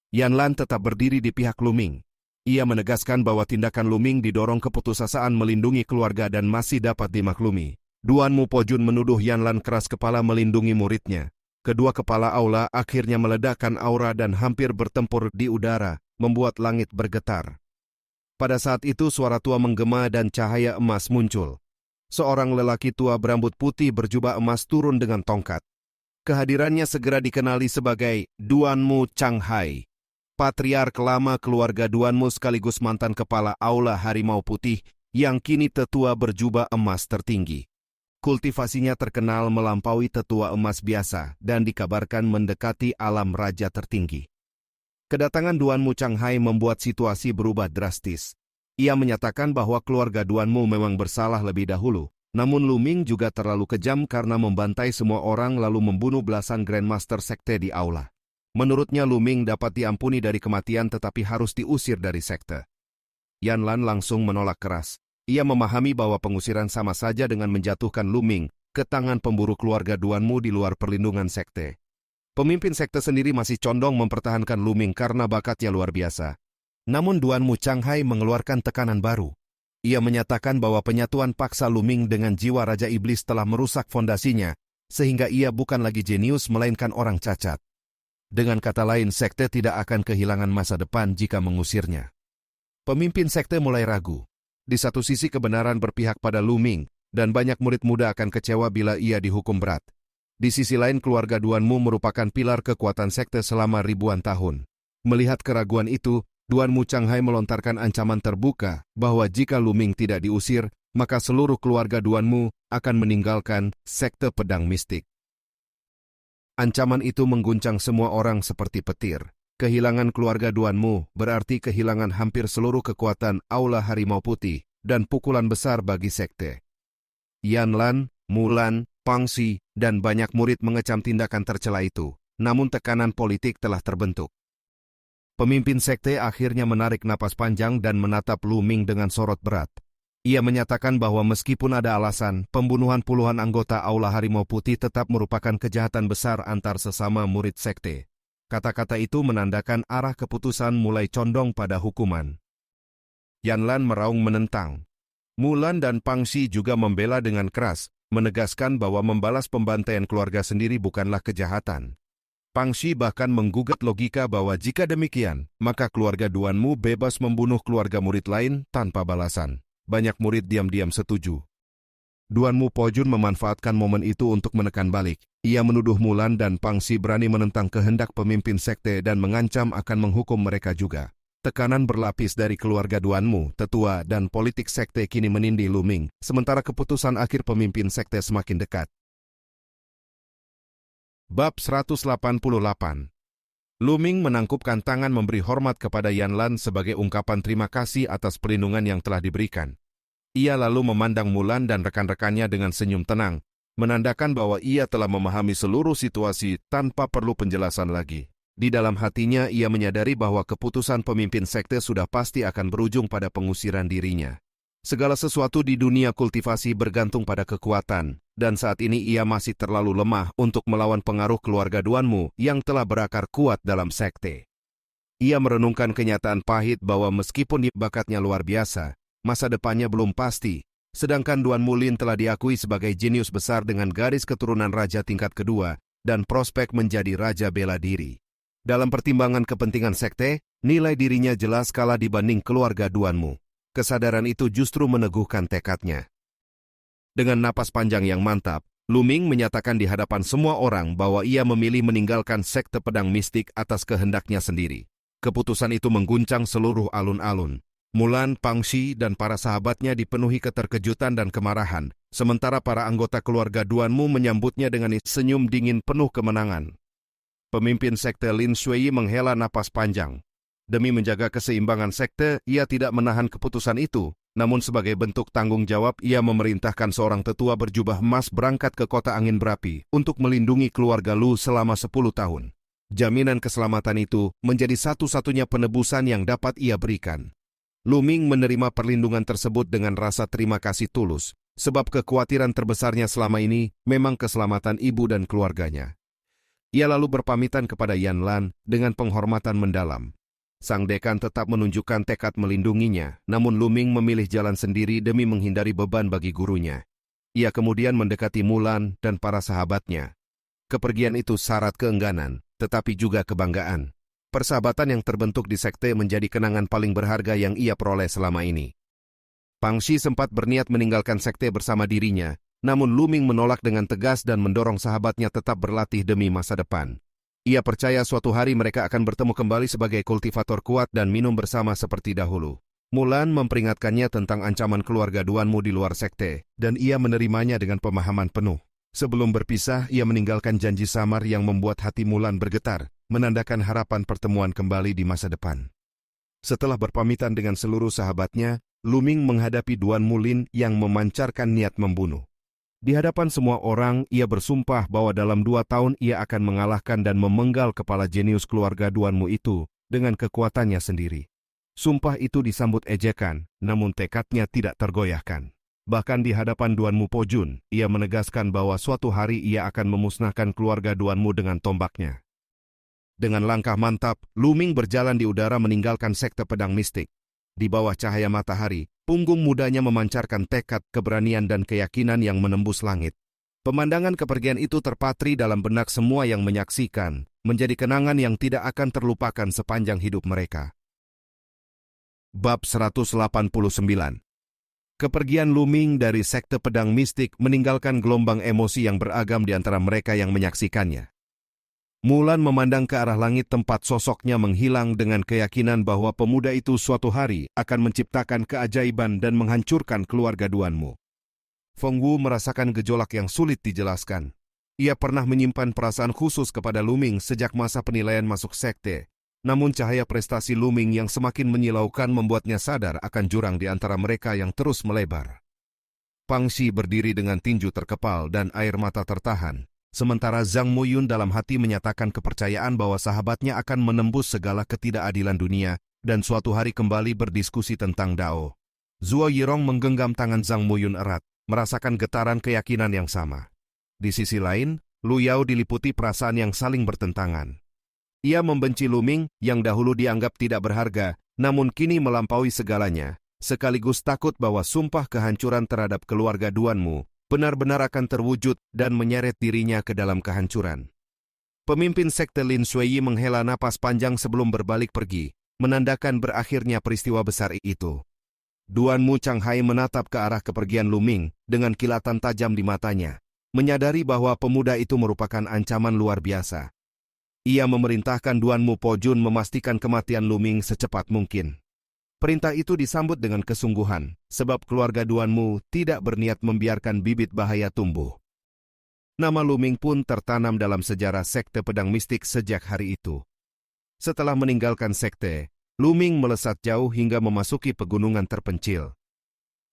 S1: Yan Lan tetap berdiri di pihak Luming. Ia menegaskan bahwa tindakan Luming didorong keputusasaan melindungi keluarga dan masih dapat dimaklumi. Duan Mu Po-jun menuduh Yan Lan keras kepala melindungi muridnya. Kedua kepala aula akhirnya meledakkan aura dan hampir bertempur di udara, membuat langit bergetar. Pada saat itu suara tua menggema dan cahaya emas muncul. Seorang lelaki tua berambut putih berjubah emas turun dengan tongkat. Kehadirannya segera dikenali sebagai Duan Mu Changhai, patriark lama keluarga Duan Mu sekaligus mantan kepala Aula Harimau Putih yang kini tetua berjubah emas tertinggi. Kultivasinya terkenal melampaui tetua emas biasa dan dikabarkan mendekati alam raja tertinggi. Kedatangan Duan Mu Changhai membuat situasi berubah drastis. Ia menyatakan bahwa keluarga Duan Mu memang bersalah lebih dahulu, namun Luming juga terlalu kejam karena membantai semua orang lalu membunuh belasan grandmaster sekte di aula. Menurutnya Luming dapat diampuni dari kematian tetapi harus diusir dari sekte. Yan Lan langsung menolak keras. Ia memahami bahwa pengusiran sama saja dengan menjatuhkan Luming ke tangan pemburu keluarga Duan Mu di luar perlindungan sekte. Pemimpin sekte sendiri masih condong mempertahankan Luming karena bakatnya luar biasa. Namun Duan Mu Changhai mengeluarkan tekanan baru. Ia menyatakan bahwa penyatuan paksa Luming dengan jiwa Raja Iblis telah merusak fondasinya, sehingga ia bukan lagi jenius melainkan orang cacat. Dengan kata lain, sekte tidak akan kehilangan masa depan jika mengusirnya. Pemimpin sekte mulai ragu. Di satu sisi kebenaran berpihak pada Luming, dan banyak murid muda akan kecewa bila ia dihukum berat. Di sisi lain, keluarga Duanmu merupakan pilar kekuatan sekte selama ribuan tahun. Melihat keraguan itu, Duanmu Changhai melontarkan ancaman terbuka bahwa jika Luming tidak diusir, maka seluruh keluarga Duanmu akan meninggalkan sekte pedang mistik. Ancaman itu mengguncang semua orang seperti petir. Kehilangan keluarga Duanmu berarti kehilangan hampir seluruh kekuatan Aula Harimau Putih dan pukulan besar bagi sekte. Yanlan, Mulan, Pangxi, dan banyak murid mengecam tindakan tercela itu, namun tekanan politik telah terbentuk. Pemimpin sekte akhirnya menarik napas panjang dan menatap Luming dengan sorot berat. Ia menyatakan bahwa meskipun ada alasan, pembunuhan puluhan anggota Aula Harimau Putih tetap merupakan kejahatan besar antar sesama murid sekte. Kata-kata itu menandakan arah keputusan mulai condong pada hukuman. Yanlan meraung menentang. Mulan dan Pangxi juga membela dengan keras, menegaskan bahwa membalas pembantaian keluarga sendiri bukanlah kejahatan. Pangxi bahkan menggugat logika bahwa jika demikian, maka keluarga Duanmu bebas membunuh keluarga murid lain tanpa balasan. Banyak murid diam-diam setuju. Duanmu Pojun memanfaatkan momen itu untuk menekan balik. Ia menuduh Mulan dan Pangxi berani menentang kehendak pemimpin sekte dan mengancam akan menghukum mereka juga. Tekanan berlapis dari keluarga Duanmu, tetua, dan politik sekte kini menindih Luming, sementara keputusan akhir pemimpin sekte semakin dekat. Bab 188. Luming menangkupkan tangan memberi hormat kepada Yanlan sebagai ungkapan terima kasih atas perlindungan yang telah diberikan. Ia lalu memandang Mulan dan rekan-rekannya dengan senyum tenang, menandakan bahwa ia telah memahami seluruh situasi tanpa perlu penjelasan lagi. Di dalam hatinya ia menyadari bahwa keputusan pemimpin sekte sudah pasti akan berujung pada pengusiran dirinya. Segala sesuatu di dunia kultivasi bergantung pada kekuatan, dan saat ini ia masih terlalu lemah untuk melawan pengaruh keluarga Duanmu yang telah berakar kuat dalam sekte. Ia merenungkan kenyataan pahit bahwa meskipun bakatnya luar biasa, masa depannya belum pasti, sedangkan Duanmu Lin telah diakui sebagai jenius besar dengan garis keturunan raja tingkat kedua dan prospek menjadi raja bela diri. Dalam pertimbangan kepentingan sekte, nilai dirinya jelas kalah dibanding keluarga Duanmu. Kesadaran itu justru meneguhkan tekadnya. Dengan napas panjang yang mantap, Luming menyatakan di hadapan semua orang bahwa ia memilih meninggalkan sekte pedang mistik atas kehendaknya sendiri. Keputusan itu mengguncang seluruh alun-alun. Mulan, Pangxi, dan para sahabatnya dipenuhi keterkejutan dan kemarahan, sementara para anggota keluarga Duanmu menyambutnya dengan senyum dingin penuh kemenangan. Pemimpin sekte Lin Shui menghela napas panjang. Demi menjaga keseimbangan sekte, ia tidak menahan keputusan itu. Namun sebagai bentuk tanggung jawab, ia memerintahkan seorang tetua berjubah emas berangkat ke kota angin berapi untuk melindungi keluarga Lu selama 10 tahun. Jaminan keselamatan itu menjadi satu-satunya penebusan yang dapat ia berikan. Luming menerima perlindungan tersebut dengan rasa terima kasih tulus, sebab kekhawatiran terbesarnya selama ini memang keselamatan ibu dan keluarganya. Ia lalu berpamitan kepada Yanlan dengan penghormatan mendalam. Sang dekan tetap menunjukkan tekad melindunginya, namun Luming memilih jalan sendiri demi menghindari beban bagi gurunya. Ia kemudian mendekati Mulan dan para sahabatnya. Kepergian itu syarat keengganan, tetapi juga kebanggaan. Persahabatan yang terbentuk di sekte menjadi kenangan paling berharga yang ia peroleh selama ini. Pangxi sempat berniat meninggalkan sekte bersama dirinya, namun Luming menolak dengan tegas dan mendorong sahabatnya tetap berlatih demi masa depan. Ia percaya suatu hari mereka akan bertemu kembali sebagai kultivator kuat dan minum bersama seperti dahulu. Mulan memperingatkannya tentang ancaman keluarga Duanmu di luar sekte, dan ia menerimanya dengan pemahaman penuh. Sebelum berpisah, ia meninggalkan janji samar yang membuat hati Mulan bergetar, menandakan harapan pertemuan kembali di masa depan. Setelah berpamitan dengan seluruh sahabatnya, Luming menghadapi Duanmu Lin yang memancarkan niat membunuh. Di hadapan semua orang, ia bersumpah bahwa dalam 2 tahun ia akan mengalahkan dan memenggal kepala jenius keluarga Duanmu itu dengan kekuatannya sendiri. Sumpah itu disambut ejekan, namun tekadnya tidak tergoyahkan. Bahkan di hadapan Duanmu Pojun, ia menegaskan bahwa suatu hari ia akan memusnahkan keluarga Duanmu dengan tombaknya. Dengan langkah mantap, Luming berjalan di udara meninggalkan sekte pedang mistik. Di bawah cahaya matahari, Punggung mudanya memancarkan tekad, keberanian, dan keyakinan yang menembus langit. Pemandangan kepergian itu terpatri dalam benak semua yang menyaksikan, menjadi kenangan yang tidak akan terlupakan sepanjang hidup mereka. Bab 189. Kepergian Lu Ming dari sekte pedang mistik meninggalkan gelombang emosi yang beragam di antara mereka yang menyaksikannya. Mulan memandang ke arah langit tempat sosoknya menghilang dengan keyakinan bahwa pemuda itu suatu hari akan menciptakan keajaiban dan menghancurkan keluarga Duanmu. Feng Wu merasakan gejolak yang sulit dijelaskan. Ia pernah menyimpan perasaan khusus kepada Lu Ming sejak masa penilaian masuk sekte. Namun cahaya prestasi Lu Ming yang semakin menyilaukan membuatnya sadar akan jurang di antara mereka yang terus melebar. Pang Xi berdiri dengan tinju terkepal dan air mata tertahan, sementara Zhang Muyun dalam hati menyatakan kepercayaan bahwa sahabatnya akan menembus segala ketidakadilan dunia dan suatu hari kembali berdiskusi tentang Dao. Zuo Yirong menggenggam tangan Zhang Muyun erat, merasakan getaran keyakinan yang sama. Di sisi lain, Lu Yao diliputi perasaan yang saling bertentangan. Ia membenci Lu Ming yang dahulu dianggap tidak berharga, namun kini melampaui segalanya, sekaligus takut bahwa sumpah kehancuran terhadap keluarga Duanmu benar-benar akan terwujud dan menyeret dirinya ke dalam kehancuran. Pemimpin sekte Lin Shuiyi menghela napas panjang sebelum berbalik pergi, menandakan berakhirnya peristiwa besar itu. Duanmu Changhai menatap ke arah kepergian Lu Ming dengan kilatan tajam di matanya, menyadari bahwa pemuda itu merupakan ancaman luar biasa. Ia memerintahkan Duanmu Po Jun memastikan kematian Lu Ming secepat mungkin. Perintah itu disambut dengan kesungguhan, sebab keluarga Duanmu tidak berniat membiarkan bibit bahaya tumbuh. Nama Lu Ming pun tertanam dalam sejarah sekte pedang mistik sejak hari itu. Setelah meninggalkan sekte, Lu Ming melesat jauh hingga memasuki pegunungan terpencil.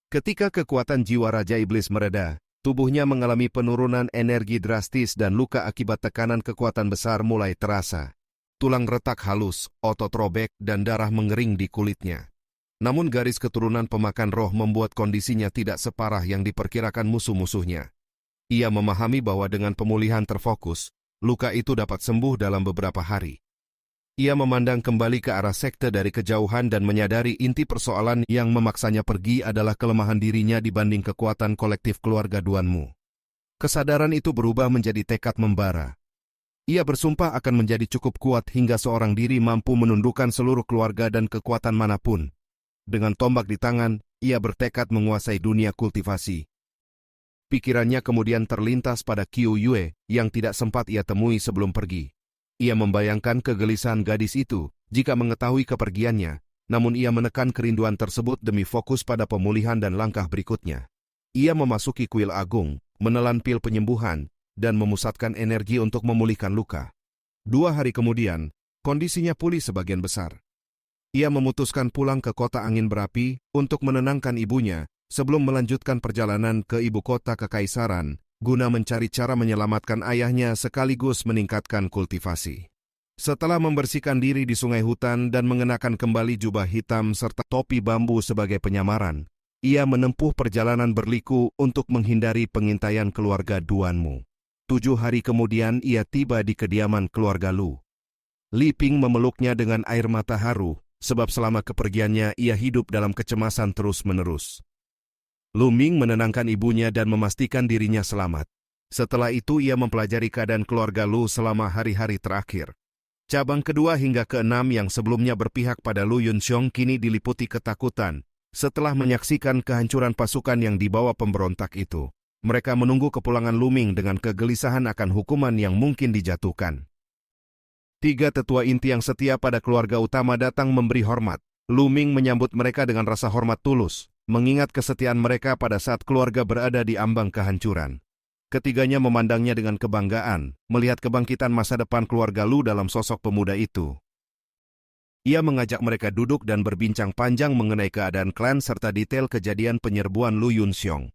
S1: Ketika kekuatan jiwa Raja Iblis mereda, tubuhnya mengalami penurunan energi drastis dan luka akibat tekanan kekuatan besar mulai terasa. Tulang retak halus, otot robek, dan darah mengering di kulitnya. Namun garis keturunan pemakan roh membuat kondisinya tidak separah yang diperkirakan musuh-musuhnya. Ia memahami bahwa dengan pemulihan terfokus, luka itu dapat sembuh dalam beberapa hari. Ia memandang kembali ke arah sekte dari kejauhan dan menyadari inti persoalan yang memaksanya pergi adalah kelemahan dirinya dibanding kekuatan kolektif keluarga Duanmu. Kesadaran itu berubah menjadi tekad membara. Ia bersumpah akan menjadi cukup kuat hingga seorang diri mampu menundukkan seluruh keluarga dan kekuatan manapun. Dengan tombak di tangan, ia bertekad menguasai dunia kultivasi. Pikirannya kemudian terlintas pada Qiu Yue yang tidak sempat ia temui sebelum pergi. Ia membayangkan kegelisahan gadis itu jika mengetahui kepergiannya, namun ia menekan kerinduan tersebut demi fokus pada pemulihan dan langkah berikutnya. Ia memasuki kuil agung, menelan pil penyembuhan, dan memusatkan energi untuk memulihkan luka. 2 hari kemudian, kondisinya pulih sebagian besar. Ia memutuskan pulang ke kota angin berapi untuk menenangkan ibunya sebelum melanjutkan perjalanan ke ibu kota kekaisaran, guna mencari cara menyelamatkan ayahnya sekaligus meningkatkan kultivasi. Setelah membersihkan diri di sungai hutan dan mengenakan kembali jubah hitam serta topi bambu sebagai penyamaran, ia menempuh perjalanan berliku untuk menghindari pengintaian keluarga Duanmu. 7 hari kemudian ia tiba di kediaman keluarga Lu. Li Ping memeluknya dengan air mata haru, sebab selama kepergiannya ia hidup dalam kecemasan terus-menerus. Lu Ming menenangkan ibunya dan memastikan dirinya selamat. Setelah itu ia mempelajari keadaan keluarga Lu selama hari-hari terakhir. Cabang kedua hingga keenam yang sebelumnya berpihak pada Lu Yunxiong kini diliputi ketakutan setelah menyaksikan kehancuran pasukan yang dibawa pemberontak itu. Mereka menunggu kepulangan Lu Ming dengan kegelisahan akan hukuman yang mungkin dijatuhkan. 3 tetua inti yang setia pada keluarga utama datang memberi hormat. Lu Ming menyambut mereka dengan rasa hormat tulus, mengingat kesetiaan mereka pada saat keluarga berada di ambang kehancuran. Ketiganya memandangnya dengan kebanggaan, melihat kebangkitan masa depan keluarga Lu dalam sosok pemuda itu. Ia mengajak mereka duduk dan berbincang panjang mengenai keadaan klan serta detail kejadian penyerbuan Lu Yunxiong.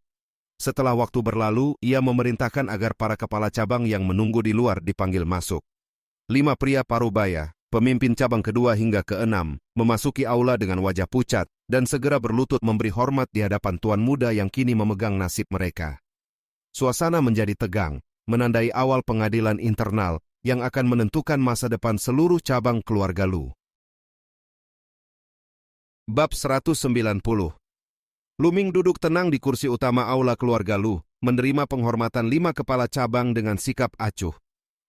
S1: Setelah waktu berlalu, ia memerintahkan agar para kepala cabang yang menunggu di luar dipanggil masuk. 5 pria parubaya, pemimpin cabang kedua hingga ke-6, memasuki aula dengan wajah pucat dan segera berlutut memberi hormat di hadapan tuan muda yang kini memegang nasib mereka. Suasana menjadi tegang, menandai awal pengadilan internal yang akan menentukan masa depan seluruh cabang keluarga Lu. Bab 190. Lu Ming duduk tenang di kursi utama aula keluarga Lu, menerima penghormatan 5 kepala cabang dengan sikap acuh.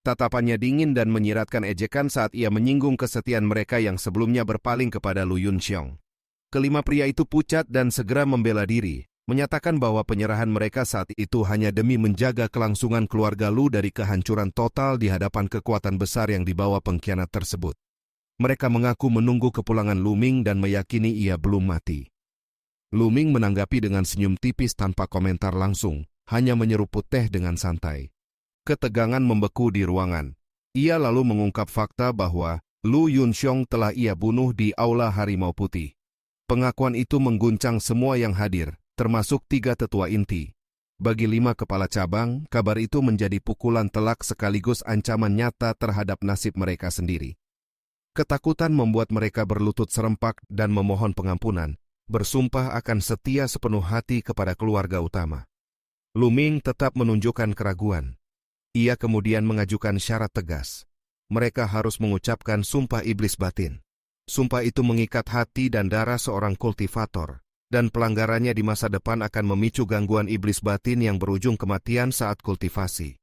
S1: Tatapannya dingin dan menyiratkan ejekan saat ia menyinggung kesetiaan mereka yang sebelumnya berpaling kepada Lu Yunxiong. Kelima pria itu pucat dan segera membela diri, menyatakan bahwa penyerahan mereka saat itu hanya demi menjaga kelangsungan keluarga Lu dari kehancuran total di hadapan kekuatan besar yang dibawa pengkhianat tersebut. Mereka mengaku menunggu kepulangan Lu Ming dan meyakini ia belum mati. Lu Ming menanggapi dengan senyum tipis tanpa komentar langsung, hanya menyeruput teh dengan santai. Ketegangan membeku di ruangan. Ia lalu mengungkap fakta bahwa Lu Yunxiong telah ia bunuh di aula Harimau Putih. Pengakuan itu mengguncang semua yang hadir, termasuk 3 tetua inti. Bagi 5 kepala cabang, kabar itu menjadi pukulan telak sekaligus ancaman nyata terhadap nasib mereka sendiri. Ketakutan membuat mereka berlutut serempak dan memohon pengampunan, bersumpah akan setia sepenuh hati kepada keluarga utama. Lu Ming tetap menunjukkan keraguan. Ia kemudian mengajukan syarat tegas. Mereka harus mengucapkan sumpah iblis batin. Sumpah itu mengikat hati dan darah seorang kultivator, dan pelanggarannya di masa depan akan memicu gangguan iblis batin yang berujung kematian saat kultivasi.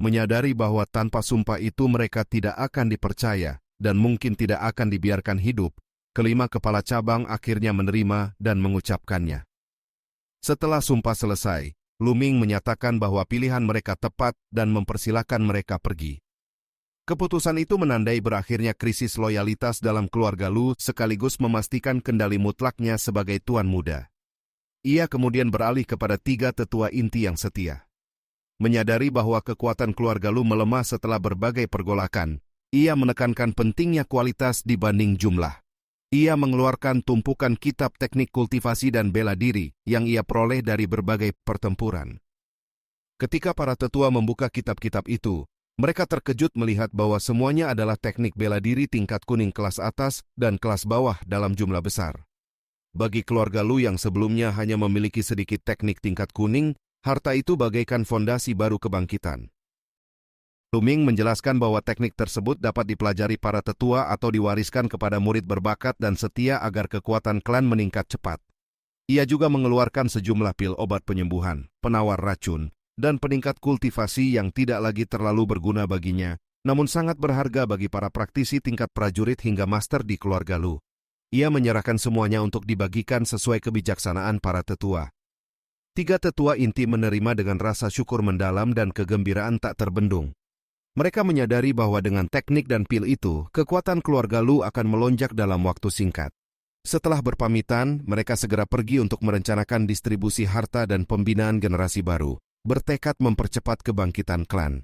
S1: Menyadari bahwa tanpa sumpah itu mereka tidak akan dipercaya dan mungkin tidak akan dibiarkan hidup, kelima kepala cabang akhirnya menerima dan mengucapkannya. Setelah sumpah selesai, Lu Ming menyatakan bahwa pilihan mereka tepat dan mempersilahkan mereka pergi. Keputusan itu menandai berakhirnya krisis loyalitas dalam keluarga Lu sekaligus memastikan kendali mutlaknya sebagai tuan muda. Ia kemudian beralih kepada 3 tetua inti yang setia. Menyadari bahwa kekuatan keluarga Lu melemah setelah berbagai pergolakan, ia menekankan pentingnya kualitas dibanding jumlah. Ia mengeluarkan tumpukan kitab teknik kultivasi dan bela diri yang ia peroleh dari berbagai pertempuran. Ketika para tetua membuka kitab-kitab itu, mereka terkejut melihat bahwa semuanya adalah teknik bela diri tingkat kuning kelas atas dan kelas bawah dalam jumlah besar. Bagi keluarga Lu yang sebelumnya hanya memiliki sedikit teknik tingkat kuning, harta itu bagaikan fondasi baru kebangkitan. Lu Ming menjelaskan bahwa teknik tersebut dapat dipelajari para tetua atau diwariskan kepada murid berbakat dan setia agar kekuatan klan meningkat cepat. Ia juga mengeluarkan sejumlah pil obat penyembuhan, penawar racun, dan peningkat kultivasi yang tidak lagi terlalu berguna baginya, namun sangat berharga bagi para praktisi tingkat prajurit hingga master di keluarga Lu. Ia menyerahkan semuanya untuk dibagikan sesuai kebijaksanaan para tetua. 3 tetua inti menerima dengan rasa syukur mendalam dan kegembiraan tak terbendung. Mereka menyadari bahwa dengan teknik dan pil itu, kekuatan keluarga Lu akan melonjak dalam waktu singkat. Setelah berpamitan, mereka segera pergi untuk merencanakan distribusi harta dan pembinaan generasi baru, bertekad mempercepat kebangkitan klan.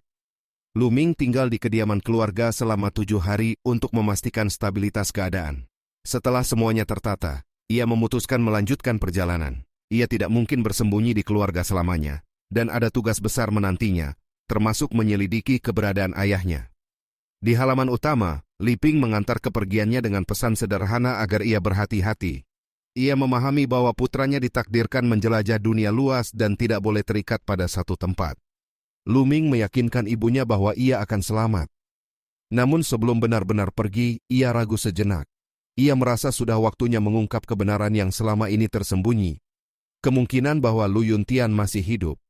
S1: Lu Ming tinggal di kediaman keluarga selama 7 hari untuk memastikan stabilitas keadaan. Setelah semuanya tertata, ia memutuskan melanjutkan perjalanan. Ia tidak mungkin bersembunyi di keluarga selamanya, dan ada tugas besar menantinya, termasuk menyelidiki keberadaan ayahnya. Di halaman utama, Li Ping mengantar kepergiannya dengan pesan sederhana agar ia berhati-hati. Ia memahami bahwa putranya ditakdirkan menjelajah dunia luas dan tidak boleh terikat pada satu tempat. Lu Ming meyakinkan ibunya bahwa ia akan selamat. Namun sebelum benar-benar pergi, ia ragu sejenak. Ia merasa sudah waktunya mengungkap kebenaran yang selama ini tersembunyi. Kemungkinan bahwa Lu Yuntian masih hidup.